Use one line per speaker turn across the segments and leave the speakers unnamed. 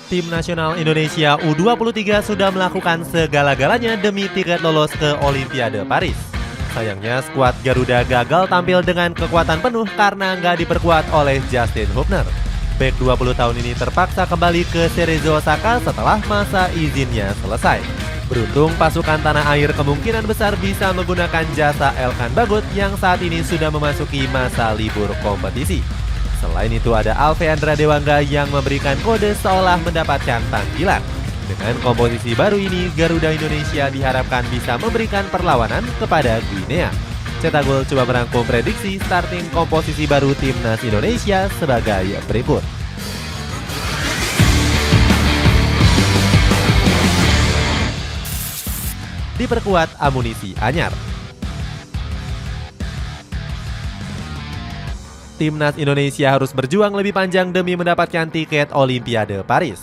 Tim nasional Indonesia U23 sudah melakukan segala-galanya demi tiket lolos ke Olimpiade Paris. Sayangnya skuad Garuda gagal tampil dengan kekuatan penuh karena nggak diperkuat oleh Justin Hubner. Bek 20 tahun ini terpaksa kembali ke Cerezo Osaka setelah masa izinnya selesai. Beruntung pasukan tanah air kemungkinan besar bisa menggunakan jasa Elkan Bagot yang saat ini sudah memasuki masa libur kompetisi. Selain itu ada Alfeandra Dewangga yang memberikan kode seolah mendapatkan panggilan. Dengan komposisi baru ini, Garuda Indonesia diharapkan bisa memberikan perlawanan kepada Guinea. Cetak Gol coba merangkum prediksi starting komposisi baru Timnas Indonesia sebagai berikut. Diperkuat amunisi anyar. Timnas Indonesia harus berjuang lebih panjang demi mendapatkan tiket Olimpiade Paris.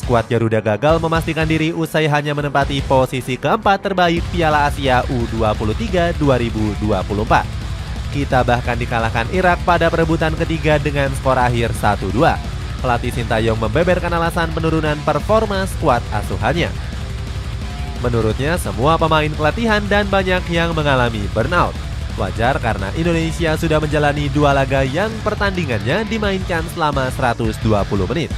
Skuad Garuda gagal memastikan diri usai hanya menempati posisi keempat terbaik Piala Asia U23 2024. Kita bahkan dikalahkan Irak pada perebutan ketiga dengan skor akhir 1-2. Pelatih Sintayong membeberkan alasan penurunan performa skuad asuhannya. Menurutnya semua pemain pelatihan dan banyak yang mengalami burnout. Wajar karena Indonesia sudah menjalani 2 laga yang pertandingannya dimainkan selama 120 menit.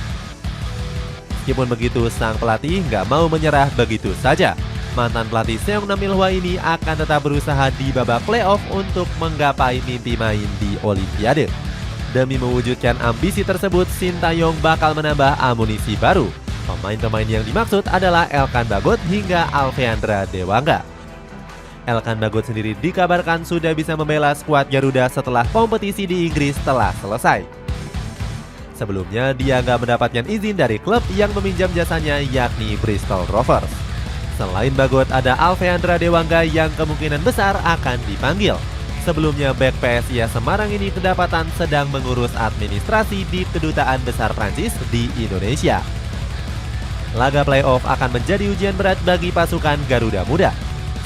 Meskipun begitu, sang pelatih nggak mau menyerah begitu saja. Mantan pelatih Seong Nam Il Hwa ini akan tetap berusaha di babak playoff untuk menggapai mimpi main di Olimpiade. Demi mewujudkan ambisi tersebut, Sintayong bakal menambah amunisi baru. Pemain-pemain yang dimaksud adalah Elkan Bagot hingga Alfeandra Dewangga. Elkan Bagot sendiri dikabarkan sudah bisa membela skuad Garuda setelah kompetisi di Inggris telah selesai. Sebelumnya dia nggak mendapatkan izin dari klub yang meminjam jasanya yakni Bristol Rovers. Selain Bagot ada Alfeandra Dewangga yang kemungkinan besar akan dipanggil. Sebelumnya bek PSIA Semarang ini kedapatan sedang mengurus administrasi di Kedutaan Besar Prancis di Indonesia. Laga playoff akan menjadi ujian berat bagi pasukan Garuda Muda.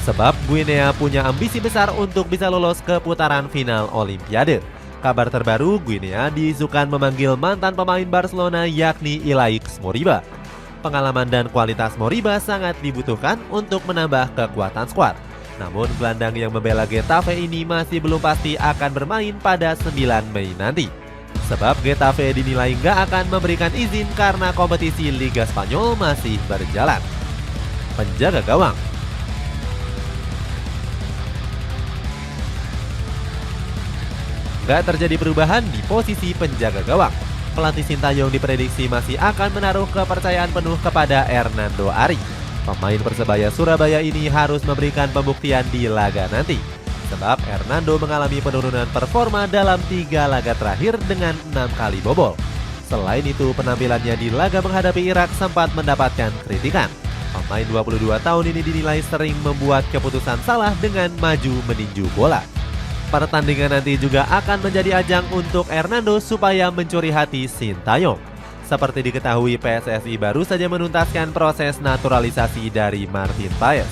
Sebab Guinea punya ambisi besar untuk bisa lolos ke putaran final Olimpiade. Kabar terbaru, Guinea diisukan memanggil mantan pemain Barcelona yakni Ilaix Moriba. Pengalaman dan kualitas Moriba sangat dibutuhkan untuk menambah kekuatan skuad. Namun gelandang yang membela Getafe ini masih belum pasti akan bermain pada 9 Mei nanti. Sebab Getafe dinilai nggak akan memberikan izin karena kompetisi Liga Spanyol masih berjalan. Penjaga gawang. Gak terjadi perubahan di posisi penjaga gawang. Pelatih Sintayong diprediksi masih akan menaruh kepercayaan penuh kepada Hernando Ari. Pemain Persebaya Surabaya ini harus memberikan pembuktian di laga nanti. Sebab Hernando mengalami penurunan performa dalam 3 laga terakhir dengan 6 kali bobol. Selain itu penampilannya di laga menghadapi Irak sempat mendapatkan kritikan. Pemain 22 tahun ini dinilai sering membuat keputusan salah dengan maju meninju bola. Pertandingan nanti juga akan menjadi ajang untuk Hernando supaya mencuri hati Sintayong. Seperti diketahui, PSSI baru saja menuntaskan proses naturalisasi dari Martin Paes.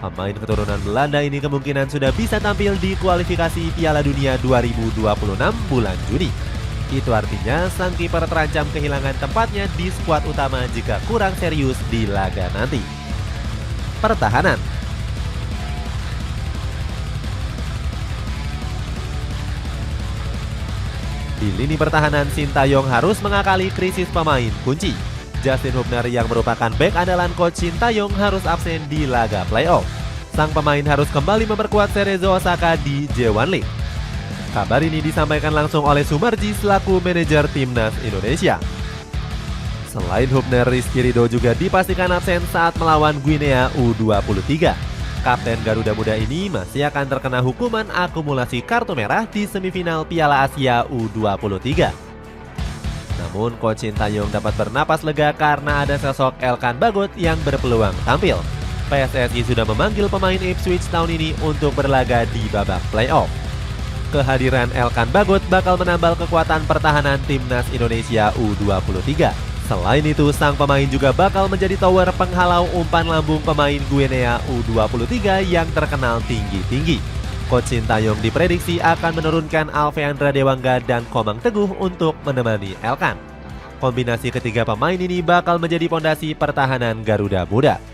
Pemain keturunan Belanda ini kemungkinan sudah bisa tampil di kualifikasi Piala Dunia 2026 bulan Juni. Itu artinya sang kiper terancam kehilangan tempatnya di skuad utama jika kurang serius di laga nanti. Pertahanan. Di lini pertahanan, Sintayong harus mengakali krisis pemain kunci. Justin Hubner yang merupakan bek andalan coach Sintayong harus absen di laga playoff. Sang pemain harus kembali memperkuat Cerezo Osaka di J1 League. Kabar ini disampaikan langsung oleh Sumarji selaku manajer Timnas Indonesia. Selain Hubner, Rizky Ridho juga dipastikan absen saat melawan Guinea U23. Kapten Garuda Muda ini masih akan terkena hukuman akumulasi kartu merah di semifinal Piala Asia U23. Namun coach Sintayong dapat bernapas lega karena ada sosok Elkan Bagot yang berpeluang tampil. PSSI sudah memanggil pemain Ipswich tahun ini untuk berlaga di babak playoff. Kehadiran Elkan Bagot bakal menambal kekuatan pertahanan Timnas Indonesia U23. Selain itu, sang pemain juga bakal menjadi tower penghalau umpan lambung pemain Guinea U23 yang terkenal tinggi-tinggi. Coach Sintayong diprediksi akan menurunkan Alfeandra Dewangga dan Komang Teguh untuk menemani Elkan. Kombinasi ketiga pemain ini bakal menjadi pondasi pertahanan Garuda Muda.